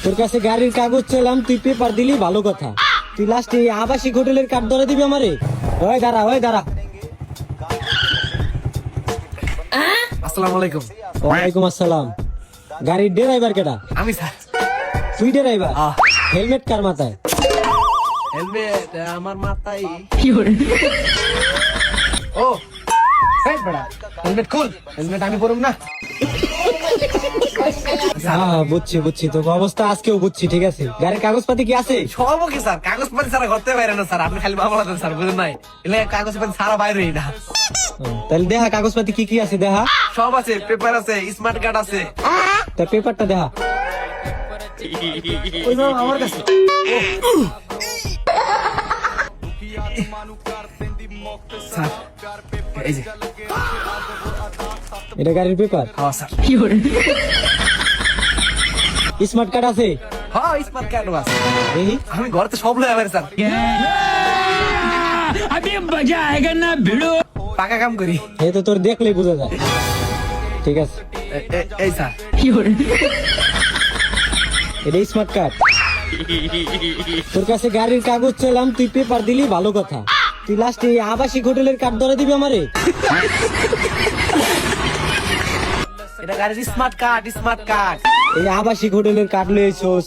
তোর কাছে গাড়ির কাগজ চাইলাম, তুই পেপার দিলি ভালো কথা, তুই লাস্টে আবাসিক হোটেলের কার্ড ধরে দিবি আমারে? ওই দাঁড়া, ওই দাঁড়া। আসসালামু আলাইকুম। ওয়ালাইকুম আসসালাম। গাড়ির ড্রাইভার কেডা? আমি স্যার। তুই ড্রাইভার? হেলমেট কার মাথায়? হেলমেট আমার মাথায়। ও এই বড়া, হেলমেট খুল। হেলমেট আমি পরুম না। হ্যাঁ বুঝছি বুঝছি, তোর অবস্থা আজকেও বুঝছি, ঠিক আছে। গাড়ির কাগজপাতি কি আছে? সব কি স্যার, কাগজপত্র ছাড়া করতে পারে না স্যার। আপনি খালি বাবা বলেন স্যার, বুঝেন নাই? এলে কাগজপত্র ছাড়া বাইরেই না। তাহলে দেখা কাগজপাতি কি কি আছে দেখা। সব আছে, পেপার আছে, স্মার্ট কার্ড আছে। তা পেপারটা দেখা। ওই বাবা আমার কাছে। স্যার এই যে। এটা গাড়ির পেপার? হ্যাঁ স্যার। স্মার্ট কার্ড আছে? হ্যাঁ স্মার্ট কার্ড আছে। এই আমি ঘরে তো সব লয়ে আবার স্যার। अभी मजा आएगा ना भिड़ो। পাকা কাম করি। এই তো তোর দেখলেই বোঝা যায়, ঠিক আছে। এই স্যার। এটা স্মার্ট কার্ড। তোর কাছে গাড়ির কাগজ চাইলাম, তুই পেপার দিলি ভালো কথা, তুই লাস্টে আবাসিক হোটেলের কার্ড ধরে দিবি আমারে? এটা গাড়ির স্মার্ট কার্ড, স্মার্ট কার্ড। এই আবাসিক হোটেলের কার্ড লইছস,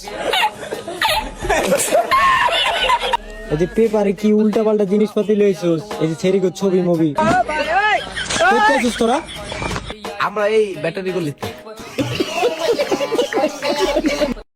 এই যে পেপারে কি উল্টা পাল্টা জিনিসপাতি লইছস, এই যে ছেড়ে ছবি মুভি করতেছিস তোরা। আমরা এই ব্যাটারি গুলিতে